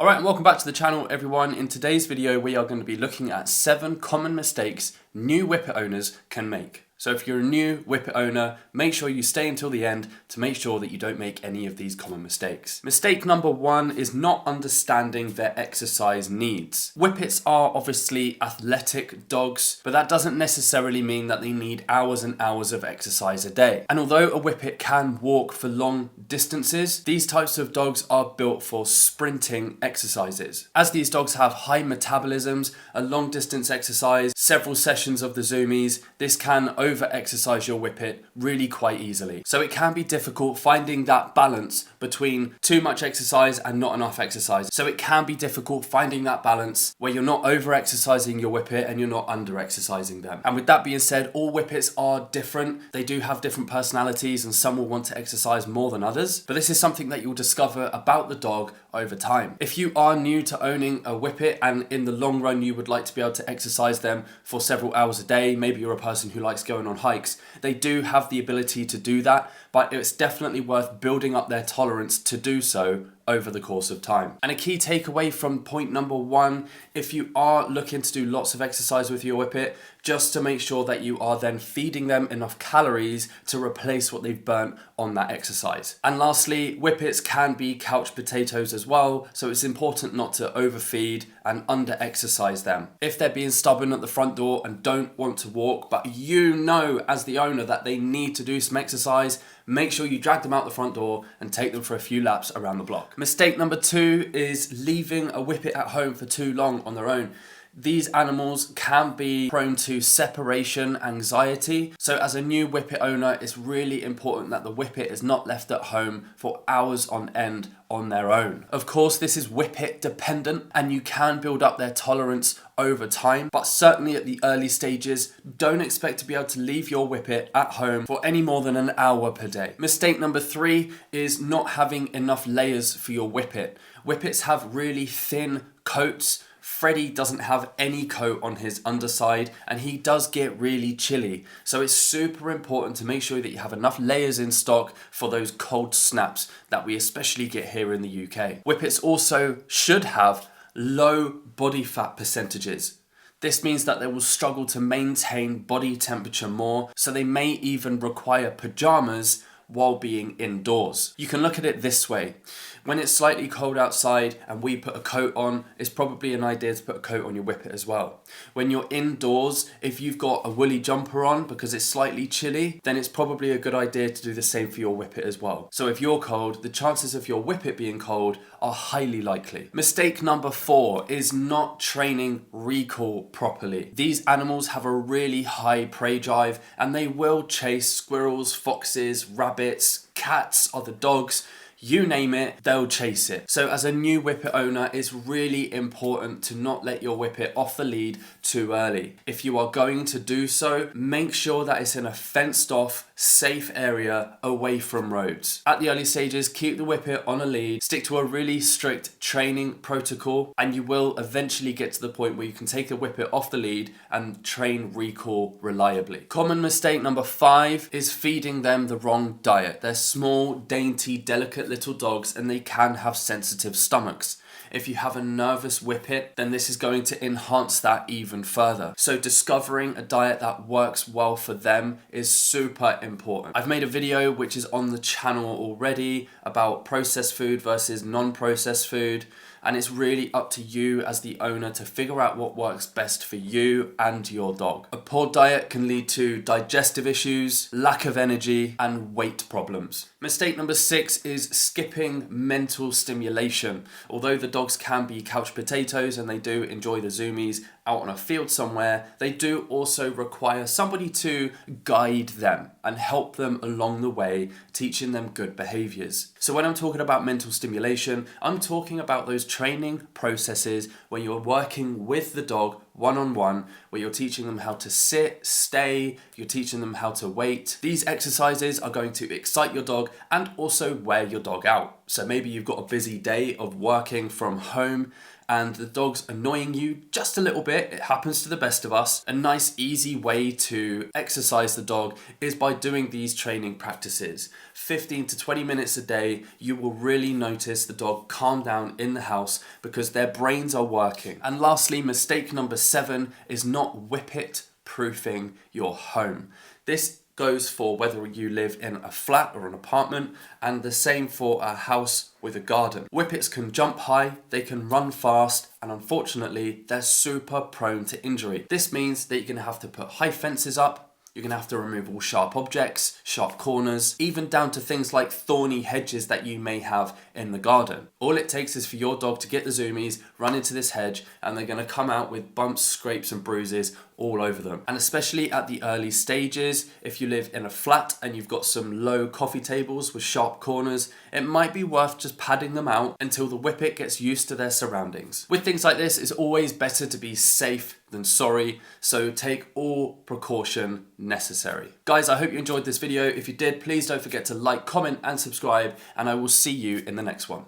Alright, and welcome back to the channel everyone. In today's video we are going to be looking at 7 common mistakes new Whippet owners can make. So if you're a new Whippet owner, make sure you stay until the end to make sure that you don't make any of these common mistakes. Mistake number 1 is not understanding their exercise needs. Whippets are obviously athletic dogs, but that doesn't necessarily mean that they need hours and hours of exercise a day. And although a Whippet can walk for long distances, these types of dogs are built for sprinting exercises. As these dogs have high metabolisms, a long distance exercise, several sessions of the zoomies, this can over-exercise your Whippet really quite easily. So it can be difficult finding that balance between too much exercise and not enough exercise. So it can be difficult finding that balance where you're not over-exercising your Whippet and you're not under-exercising them. And with that being said, all Whippets are different. They do have different personalities and some will want to exercise more than others. But this is something that you'll discover about the dog over time. If you are new to owning a Whippet and in the long run you would like to be able to exercise them for several hours a day, maybe you're a person who likes going on hikes, they do have the ability to do that, but it's definitely worth building up their tolerance to do so over the course of time. And a key takeaway from point number 1, if you are looking to do lots of exercise with your Whippet, just to make sure that you are then feeding them enough calories to replace what they've burnt on that exercise. And lastly, Whippets can be couch potatoes as well, so it's important not to overfeed and under-exercise them. If they're being stubborn at the front door and don't want to walk, but you know as the owner that they need to do some exercise, make sure you drag them out the front door and take them for a few laps around the block. Mistake number 2 is leaving a Whippet at home for too long on their own. These animals can be prone to separation anxiety. So as a new Whippet owner, it's really important that the Whippet is not left at home for hours on end on their own. Of course, this is Whippet dependent and you can build up their tolerance over time, but certainly at the early stages, don't expect to be able to leave your Whippet at home for any more than an hour per day. Mistake number 3 is not having enough layers for your Whippet. Whippets have really thin coats. Freddy doesn't have any coat on his underside and he does get really chilly. So it's super important to make sure that you have enough layers in stock for those cold snaps that we especially get here in the UK. Whippets also should have low body fat percentages. This means that they will struggle to maintain body temperature more, so they may even require pajamas while being indoors. You can look at it this way. When it's slightly cold outside and we put a coat on, it's probably an idea to put a coat on your Whippet as well. When you're indoors, if you've got a woolly jumper on because it's slightly chilly, then it's probably a good idea to do the same for your Whippet as well. So if you're cold, the chances of your Whippet being cold are highly likely. Mistake number 4 is not training recall properly. These animals have a really high prey drive and they will chase squirrels, foxes, rabbits, cats, other dogs. You name it, they'll chase it. So as a new Whippet owner, it's really important to not let your Whippet off the lead too early. If you are going to do so, make sure that it's in a fenced off, safe area away from roads. At the early stages, keep the Whippet on a lead, stick to a really strict training protocol, and you will eventually get to the point where you can take the Whippet off the lead and train recall reliably. Common mistake number 5 is feeding them the wrong diet. They're small, dainty, delicate little dogs and they can have sensitive stomachs. If you have a nervous Whippet, then this is going to enhance that even further. So discovering a diet that works well for them is super important. I've made a video which is on the channel already about processed food versus non-processed food. And it's really up to you as the owner to figure out what works best for you and your dog. A poor diet can lead to digestive issues, lack of energy, and weight problems. Mistake number 6 is skipping mental stimulation. Although the dogs can be couch potatoes and they do enjoy the zoomies out on a field somewhere, they do also require somebody to guide them and help them along the way, teaching them good behaviors. So when I'm talking about mental stimulation, I'm talking about those training processes where you're working with the dog one-on-one, where you're teaching them how to sit, stay, you're teaching them how to wait. These exercises are going to excite your dog and also wear your dog out. So maybe you've got a busy day of working from home and the dog's annoying you just a little bit. It happens to the best of us. A nice, easy way to exercise the dog is by doing these training practices. 15 to 20 minutes a day, you will really notice the dog calm down in the house because their brains are working. And lastly, mistake number 7 is not Whippet proofing your home. This goes for whether you live in a flat or an apartment, and the same for a house with a garden. Whippets can jump high, they can run fast, and unfortunately, they're super prone to injury. This means that you're gonna have to put high fences up, you're gonna have to remove all sharp objects, sharp corners, even down to things like thorny hedges that you may have in the garden. All it takes is for your dog to get the zoomies, run into this hedge, and they're gonna come out with bumps, scrapes, and bruises all over them. And especially at the early stages, if you live in a flat and you've got some low coffee tables with sharp corners, it might be worth just padding them out until the Whippet gets used to their surroundings. With things like this, it's always better to be safe than sorry, so take all precaution necessary. Guys, I hope you enjoyed this video. If you did, please don't forget to like, comment, and subscribe, and I will see you in the next one.